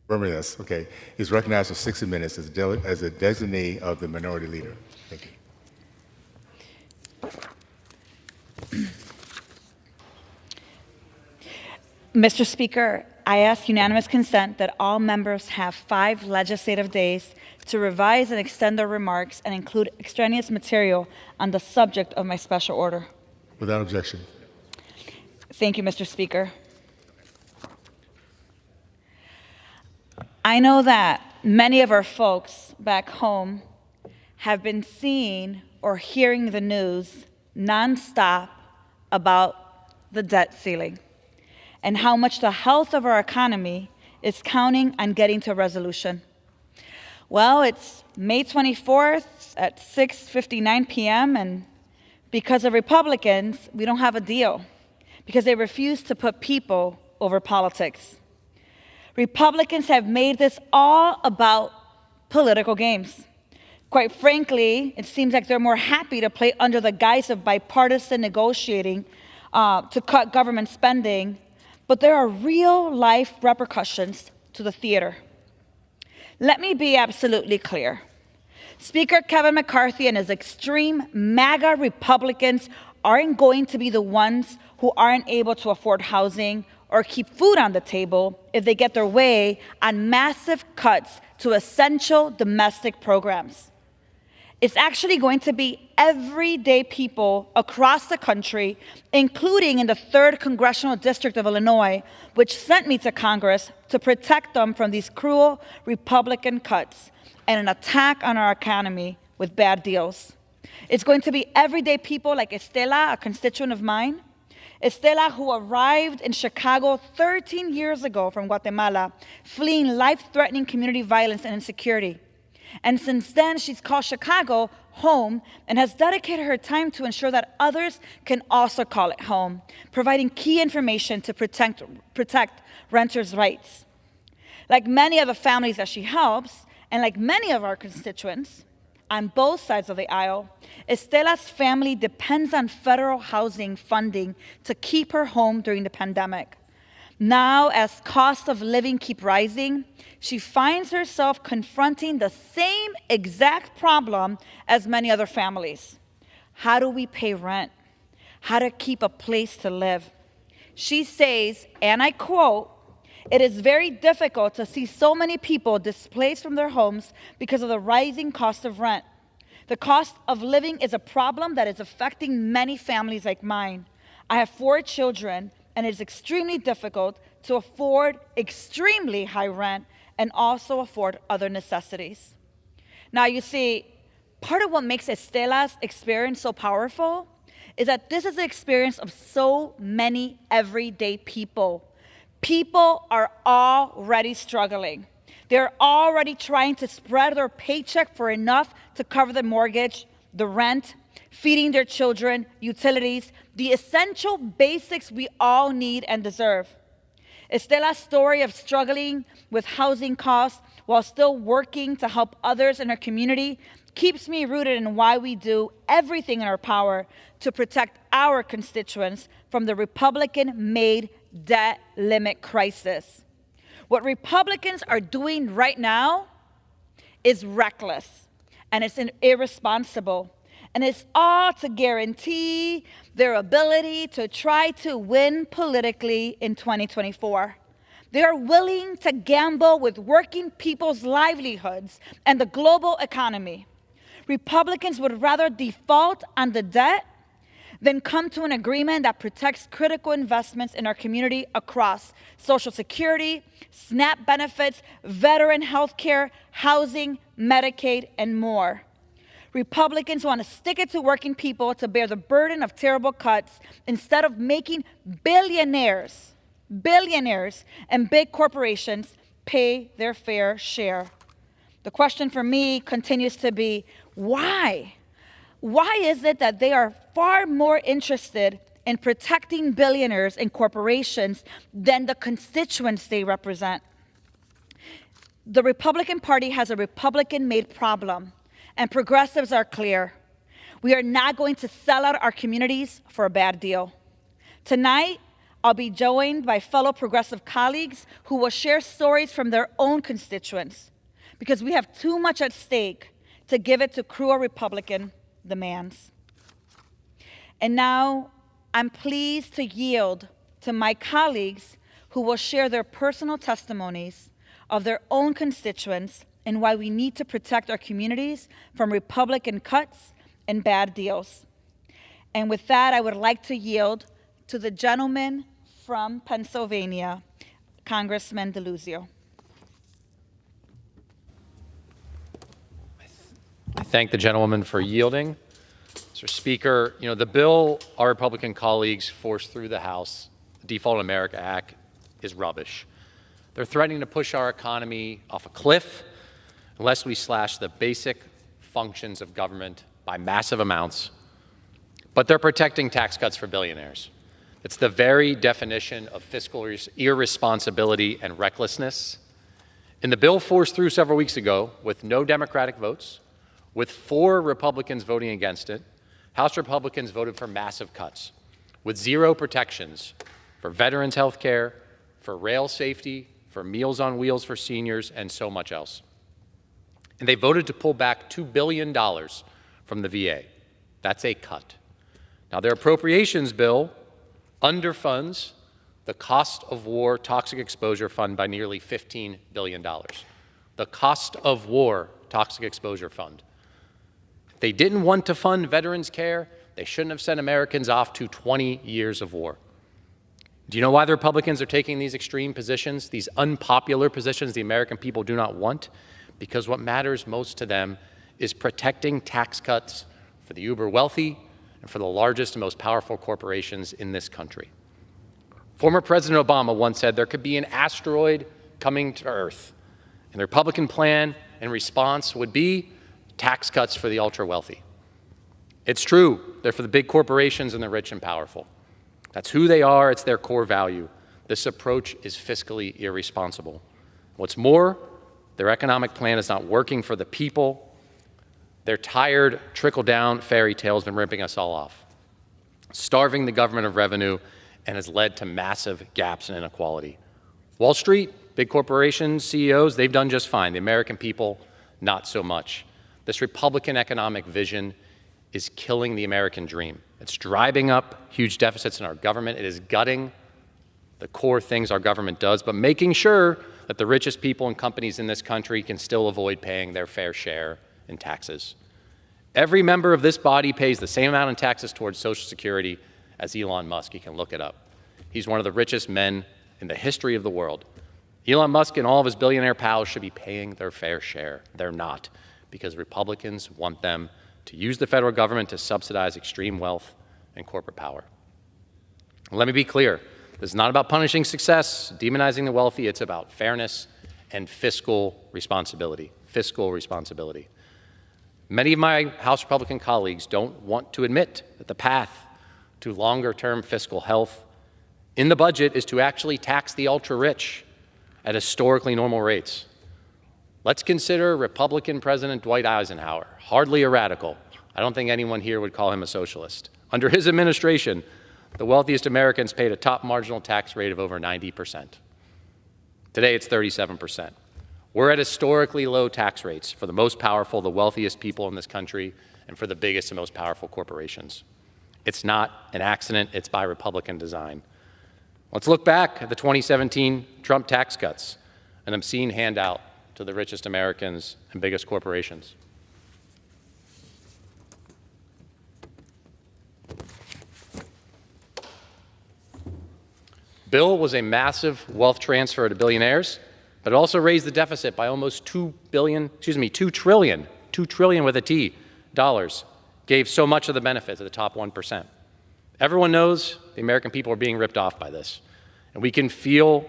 Bermudez, okay, is recognized for 60 minutes as a designee of the minority leader. Thank you. Mr. Speaker, I ask unanimous consent that all members have 5 legislative days to revise and extend their remarks and include extraneous material on the subject of my special order. Without objection. Thank you, Mr. Speaker. I know that many of our folks back home have been seeing or hearing the news nonstop about the debt ceiling and how much the health of our economy is counting on getting to a resolution. Well, it's May 24th at 6:59 p.m., and because of Republicans, we don't have a deal because they refuse to put people over politics. Republicans have made this all about political games. Quite frankly, it seems like they're more happy to play under the guise of bipartisan negotiating to cut government spending, but there are real-life repercussions to the theater. Let me be absolutely clear. Speaker Kevin McCarthy and his extreme MAGA Republicans aren't going to be the ones who aren't able to afford housing or keep food on the table if they get their way on massive cuts to essential domestic programs. It's actually going to be everyday people across the country, including in the 3rd Congressional District of Illinois, which sent me to Congress to protect them from these cruel Republican cuts and an attack on our economy with bad deals. It's going to be everyday people like Estela, a constituent of mine. Estela, who arrived in Chicago 13 years ago from Guatemala, fleeing life-threatening community violence and insecurity. And since then, she's called Chicago home and has dedicated her time to ensure that others can also call it home, providing key information to protect renters' rights. Like many of the families that she helps, and like many of our constituents on both sides of the aisle, Estela's family depends on federal housing funding to keep her home during the pandemic. Now, as costs of living keep rising, she finds herself confronting the same exact problem as many other families. How do we pay rent? How to keep a place to live? She says, and I quote, "It is very difficult to see so many people displaced from their homes because of the rising cost of rent. The cost of living is a problem that is affecting many families like mine. I have 4 children, and it is extremely difficult to afford extremely high rent and also afford other necessities." Now, you see, part of what makes Estela's experience so powerful is that this is the experience of so many everyday people. People are already struggling. They're already trying to spread their paycheck for enough to cover the mortgage, the rent, feeding their children, utilities, the essential basics we all need and deserve. Estela's story of struggling with housing costs while still working to help others in her community keeps me rooted in why we do everything in our power to protect our constituents from the Republican-made debt limit crisis. What Republicans are doing right now is reckless, and it's irresponsible, and it's all to guarantee their ability to try to win politically in 2024. They are willing to gamble with working people's livelihoods and the global economy. Republicans would rather default on the debt than come to an agreement that protects critical investments in our community across Social Security, SNAP benefits, veteran health care, housing, Medicaid, and more. Republicans want to stick it to working people to bear the burden of terrible cuts instead of making billionaires and big corporations pay their fair share. The question for me continues to be, why? Why is it that they are far more interested in protecting billionaires and corporations than the constituents they represent? The Republican Party has a Republican-made problem, and progressives are clear. We are not going to sell out our communities for a bad deal. Tonight, I'll be joined by fellow progressive colleagues who will share stories from their own constituents, because we have too much at stake to give it to cruel Republican demands. And now, I'm pleased to yield to my colleagues who will share their personal testimonies of their own constituents and why we need to protect our communities from Republican cuts and bad deals. And with that, I would like to yield to the gentleman from Pennsylvania, Congressman DeLuzio. I thank the gentlewoman for yielding. Mr. Speaker, the bill our Republican colleagues forced through the House, the Default in America Act, is rubbish. They're threatening to push our economy off a cliff unless we slash the basic functions of government by massive amounts. But they're protecting tax cuts for billionaires. It's the very definition of fiscal irresponsibility and recklessness. In the bill forced through several weeks ago, with no Democratic votes, with 4 Republicans voting against it, House Republicans voted for massive cuts, with 0 protections for veterans' health care, for rail safety, for Meals on Wheels for seniors, and so much else. And they voted to pull back $2 billion from the VA. That's a cut. Now, their appropriations bill underfunds the Cost of War Toxic Exposure Fund by nearly $15 billion. The Cost of War Toxic Exposure Fund. If they didn't want to fund veterans' care, they shouldn't have sent Americans off to 20 years of war. Do you know why the Republicans are taking these extreme positions, these unpopular positions the American people do not want? Because what matters most to them is protecting tax cuts for the uber wealthy and for the largest and most powerful corporations in this country. Former President Obama once said there could be an asteroid coming to Earth, and the Republican plan and response would be tax cuts for the ultra-wealthy. It's true, they're for the big corporations and the rich and powerful. That's who they are, it's their core value. This approach is fiscally irresponsible. What's more, their economic plan is not working for the people. Their tired trickle-down fairy tale has been ripping us all off, starving the government of revenue, and has led to massive gaps in inequality. Wall Street, big corporations, CEOs, they've done just fine. The American people, not so much. This Republican economic vision is killing the American dream. It's driving up huge deficits in our government. It is gutting the core things our government does, but making sure that the richest people and companies in this country can still avoid paying their fair share in taxes. Every member of this body pays the same amount in taxes towards Social Security as Elon Musk. You can look it up. He's one of the richest men in the history of the world. Elon Musk and all of his billionaire pals should be paying their fair share. They're not, because Republicans want them to use the federal government to subsidize extreme wealth and corporate power. Let me be clear. This is not about punishing success, demonizing the wealthy. It's about fairness and fiscal responsibility. Fiscal responsibility. Many of my House Republican colleagues don't want to admit that the path to longer-term fiscal health in the budget is to actually tax the ultra-rich at historically normal rates. Let's consider Republican President Dwight Eisenhower, hardly a radical. I don't think anyone here would call him a socialist. Under his administration, the wealthiest Americans paid a top marginal tax rate of over 90%. Today, it's 37%. We're at historically low tax rates for the most powerful, the wealthiest people in this country, and for the biggest and most powerful corporations. It's not an accident, it's by Republican design. Let's look back at the 2017 Trump tax cuts, an obscene handout to the richest Americans and biggest corporations. Bill was a massive wealth transfer to billionaires, but it also raised the deficit by almost $2 trillion with a T, dollars, gave so much of the benefit to the top 1%. Everyone knows the American people are being ripped off by this, and we can feel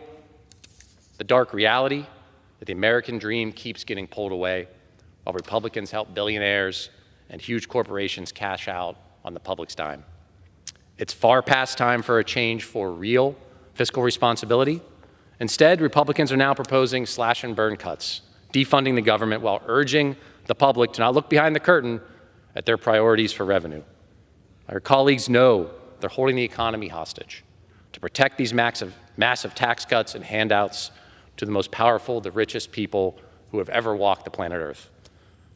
the dark reality that the American dream keeps getting pulled away while Republicans help billionaires and huge corporations cash out on the public's dime. It's far past time for a change for real fiscal responsibility. Instead, Republicans are now proposing slash and burn cuts, defunding the government while urging the public to not look behind the curtain at their priorities for revenue. Our colleagues know they're holding the economy hostage to to protect these massive tax cuts and handouts to the most powerful, the richest people who have ever walked the planet Earth.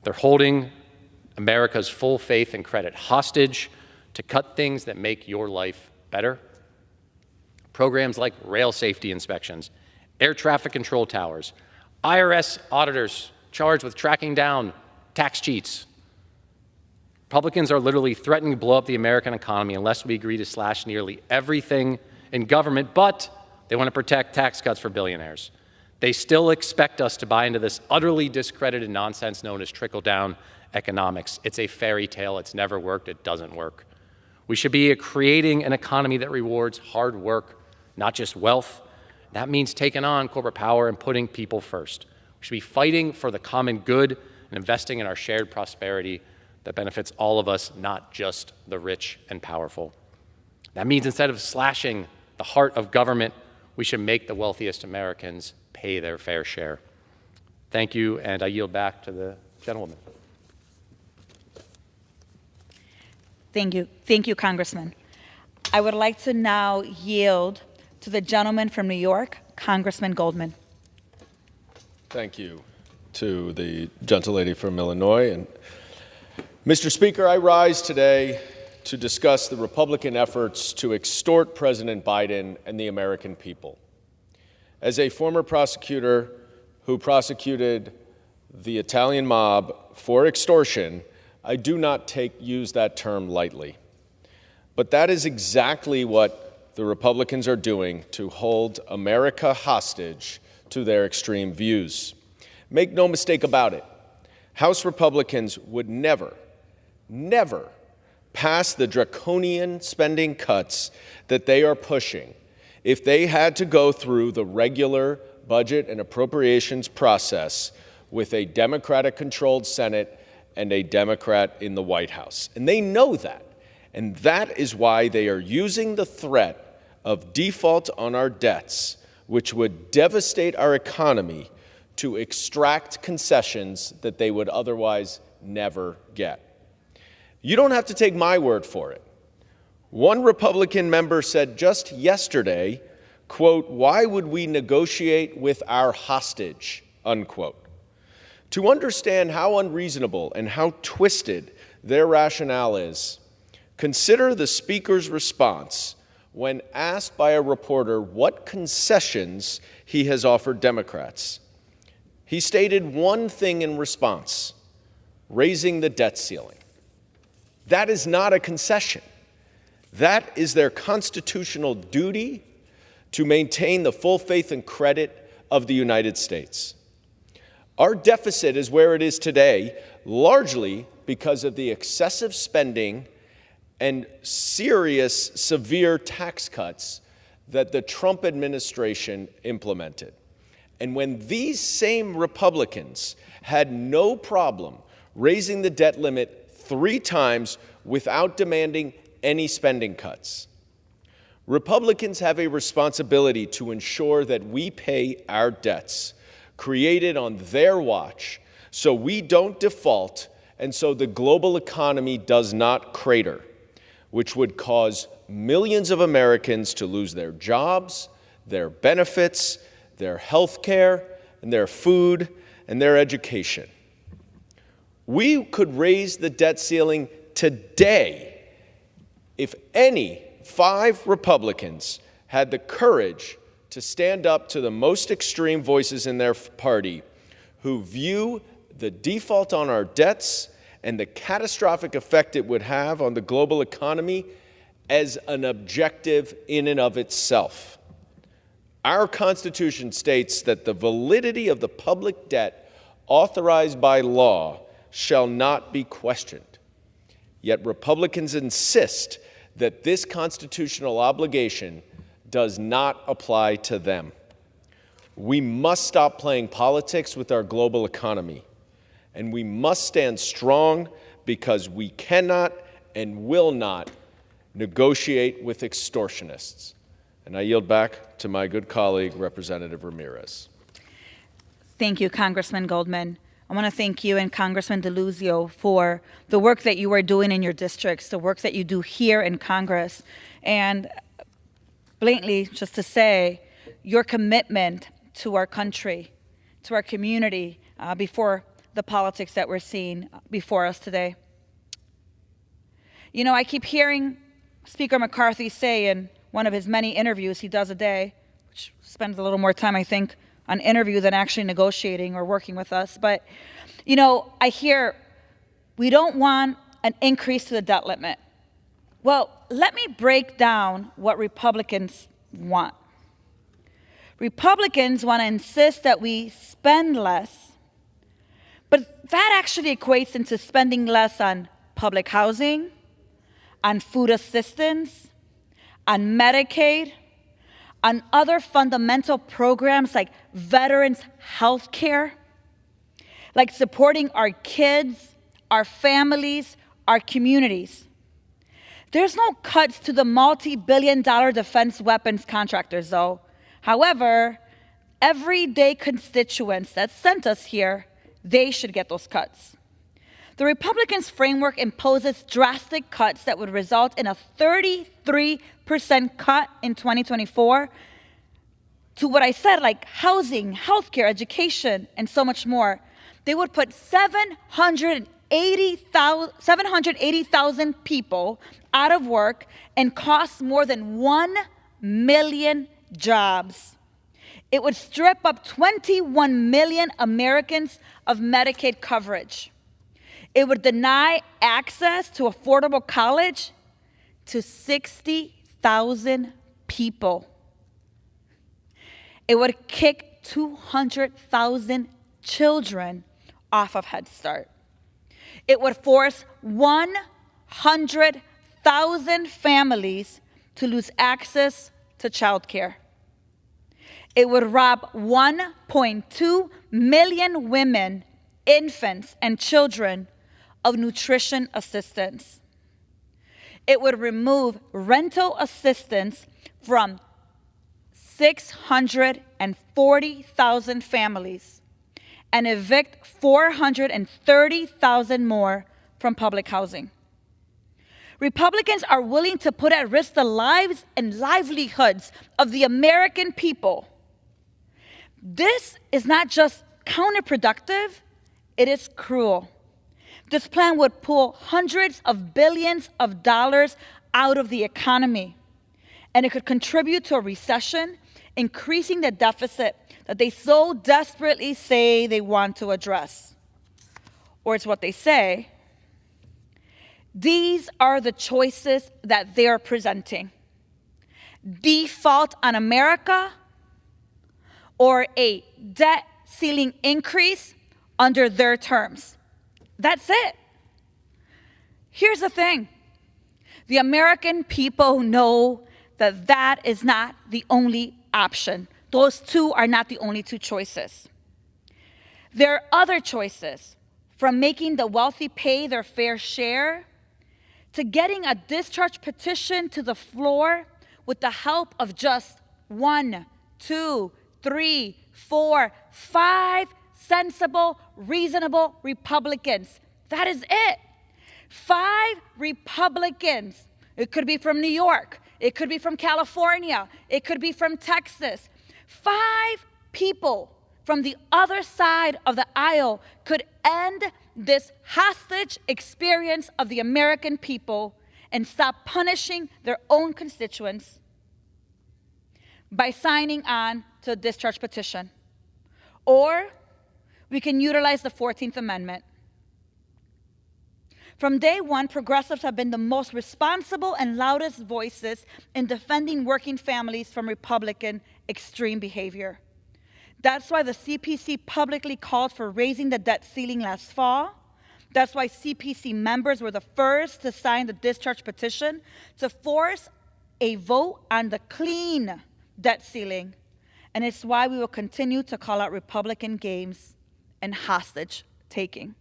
They're holding America's full faith and credit hostage to cut things that make your life better. Programs like rail safety inspections, air traffic control towers, IRS auditors charged with tracking down tax cheats. Republicans are literally threatening to blow up the American economy unless we agree to slash nearly everything in government, but they want to protect tax cuts for billionaires. They still expect us to buy into this utterly discredited nonsense known as trickle-down economics. It's a fairy tale. It's never worked. It doesn't work. We should be creating an economy that rewards hard work, not just wealth. That means taking on corporate power and putting people first. We should be fighting for the common good and investing in our shared prosperity that benefits all of us, not just the rich and powerful. That means instead of slashing the heart of government, we should make the wealthiest Americans pay their fair share. Thank you, and I yield back to the gentlewoman. Thank you. Thank you, Congressman. I would like to now yield to the gentleman from New York, Congressman Goldman. Thank you to the gentlelady from Illinois. And Mr. Speaker, I rise today to discuss the Republican efforts to extort President Biden and the American people. As a former prosecutor who prosecuted the Italian mob for extortion, I do not use that term lightly. But that is exactly what the Republicans are doing to hold America hostage to their extreme views. Make no mistake about it, House Republicans would never pass the draconian spending cuts that they are pushing if they had to go through the regular budget and appropriations process with a Democratic-controlled Senate and a Democrat in the White House. And they know that. And that is why they are using the threat of default on our debts, which would devastate our economy, to extract concessions that they would otherwise never get. You don't have to take my word for it. One Republican member said just yesterday, quote, "Why would we negotiate with our hostage?" unquote. To understand how unreasonable and how twisted their rationale is, consider the Speaker's response when asked by a reporter what concessions he has offered Democrats. He stated one thing in response: raising the debt ceiling. That is not a concession. That is their constitutional duty to maintain the full faith and credit of the United States. Our deficit is where it is today, largely because of the excessive spending and serious, severe tax cuts that the Trump administration implemented. And when these same Republicans had no problem raising the debt limit 3 times without demanding any spending cuts, Republicans have a responsibility to ensure that we pay our debts created on their watch so we don't default and so the global economy does not crater, which would cause millions of Americans to lose their jobs, their benefits, their health care, and their food and their education. We could raise the debt ceiling today if any 5 Republicans had the courage to stand up to the most extreme voices in their party who view the default on our debts and the catastrophic effect it would have on the global economy as an objective in and of itself. Our Constitution states that the validity of the public debt authorized by law shall not be questioned. Yet Republicans insist that this constitutional obligation does not apply to them. We must stop playing politics with our global economy, and we must stand strong because we cannot and will not negotiate with extortionists. And I yield back to my good colleague, Representative Ramirez. Thank you, Congressman Goldman. I want to thank you and Congressman DeLuzio for the work that you are doing in your districts, the work that you do here in Congress. And blatantly just to say your commitment to our country, to our community, before the politics that we're seeing before us today. You know, I keep hearing Speaker McCarthy say in one of his many interviews he does a day, which spends a little more time, I think, on interview than actually negotiating or working with us. But, you know, I hear we don't want an increase to the debt limit. Well, let me break down what Republicans want. Republicans want to insist that we spend less, but that actually equates into spending less on public housing, on food assistance, on Medicaid, on other fundamental programs like veterans' health care, like supporting our kids, our families, our communities. There's no cuts to the multi-billion-dollar defense weapons contractors, though. However, everyday constituents that sent us here, they should get those cuts. The Republicans' framework imposes drastic cuts that would result in a 33% cut in 2024 to what I said, like housing, healthcare, education, and so much more. They would put 780,000 people out of work and cost more than 1 million jobs. It would strip up 21 million Americans of Medicaid coverage. It would deny access to affordable college to 60,000 people. It would kick 200,000 children off of Head Start. It would force 100,000 families to lose access to childcare. It would rob 1.2 million women, infants, and children of nutrition assistance. It would remove rental assistance from 640,000 families and evict 430,000 more from public housing. Republicans are willing to put at risk the lives and livelihoods of the American people. This is not just counterproductive, it is cruel. This plan would pull hundreds of billions of dollars out of the economy, and it could contribute to a recession, increasing the deficit that they so desperately say they want to address. Or it's what they say. These are the choices that they're presenting. Default on America or a debt ceiling increase under their terms. That's it. Here's the thing. The American people know that that is not the only option. Those two are not the only two choices. There are other choices, from making the wealthy pay their fair share to getting a discharge petition to the floor with the help of just 1, 2, 3, 4, 5 sensible, reasonable Republicans. That is it. 5 Republicans. It could be from New York. It could be from California. It could be from Texas. 5 people from the other side of the aisle could end this hostage experience of the American people and stop punishing their own constituents by signing on to a discharge petition. Or we can utilize the 14th Amendment. From day one, progressives have been the most responsible and loudest voices in defending working families from Republican extreme behavior. That's why the CPC publicly called for raising the debt ceiling last fall. That's why CPC members were the first to sign the discharge petition to force a vote on the clean debt ceiling. And it's why we will continue to call out Republican games and hostage taking.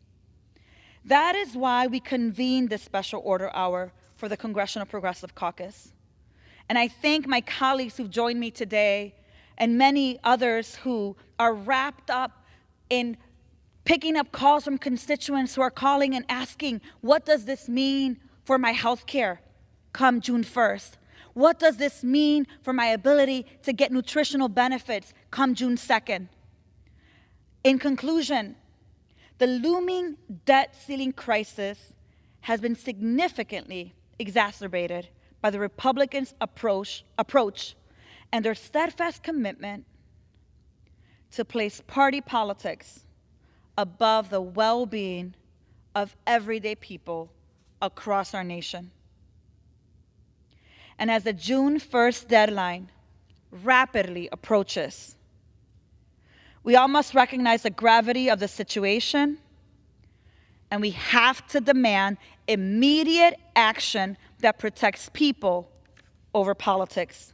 That is why we convened this special order hour for the Congressional Progressive Caucus. And I thank my colleagues who've joined me today and many others who are wrapped up in picking up calls from constituents who are calling and asking, what does this mean for my health care come June 1st? What does this mean for my ability to get nutritional benefits come June 2nd? In conclusion, the looming debt ceiling crisis has been significantly exacerbated by the Republicans' approach and their steadfast commitment to place party politics above the well-being of everyday people across our nation. And as the June 1st deadline rapidly approaches, we all must recognize the gravity of the situation, and we have to demand immediate action that protects people over politics.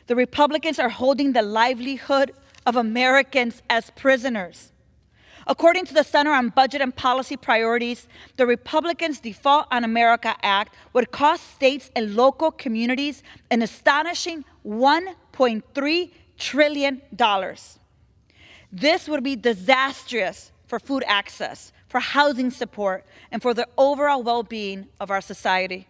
The Republicans are holding the livelihood of Americans as prisoners. According to the Center on Budget and Policy Priorities, the Republicans' Default on America Act would cost states and local communities an astonishing $1.3 trillion. This would be disastrous for food access, for housing support, and for the overall well-being of our society.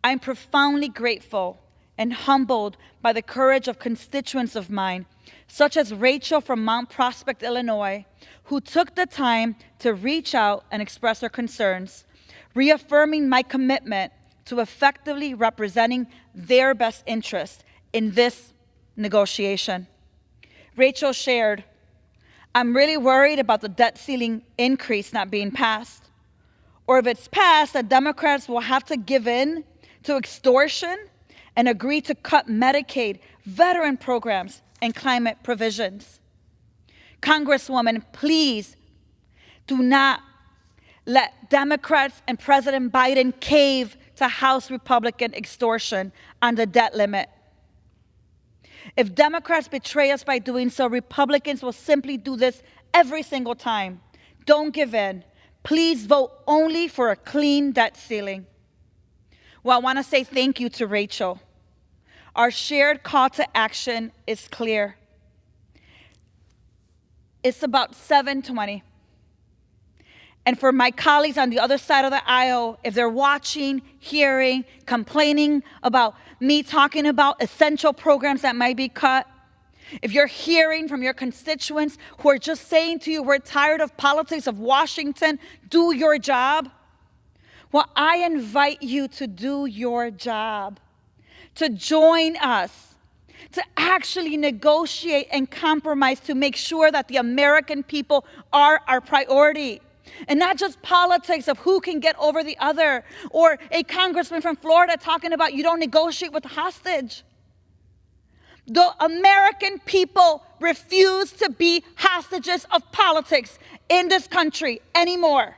I'm profoundly grateful and humbled by the courage of constituents of mine, such as Rachel from Mount Prospect, Illinois, who took the time to reach out and express her concerns, reaffirming my commitment to effectively representing their best interest in this negotiation. Rachel shared, "I'm really worried about the debt ceiling increase not being passed. Or if it's passed, the Democrats will have to give in to extortion and agree to cut Medicaid, veteran programs, and climate provisions. Congresswoman, please do not let Democrats and President Biden cave to House Republican extortion on the debt limit. If Democrats betray us by doing so, Republicans will simply do this every single time. Don't give in. Please vote only for a clean debt ceiling." Well, I want to say thank you to Rachel. Our shared call to action is clear. It's about 7:20. And for my colleagues on the other side of the aisle, if they're watching, hearing, complaining about me talking about essential programs that might be cut, if you're hearing from your constituents who are just saying to you, "We're tired of politics of Washington, do your job," well, I invite you to do your job, to join us, to actually negotiate and compromise to make sure that the American people are our priority. And not just politics of who can get over the other, or a congressman from Florida talking about you don't negotiate with the hostage. The American people refuse to be hostages of politics in this country anymore.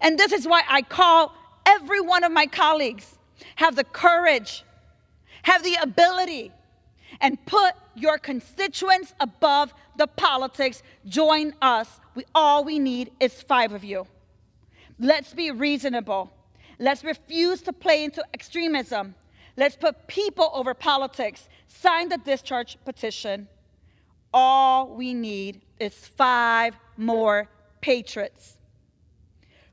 And this is why I call every one of my colleagues, have the courage, have the ability, and put your constituents above the politics. Join us. All we need is 5 of you. Let's be reasonable. Let's refuse to play into extremism. Let's put people over politics. Sign the discharge petition. All we need is 5 more patriots.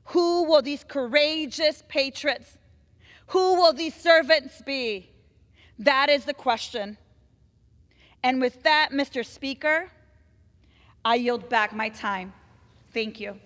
Who will these courageous patriots, who will these servants be? That is the question. And with that, Mr. Speaker, I yield back my time. Thank you.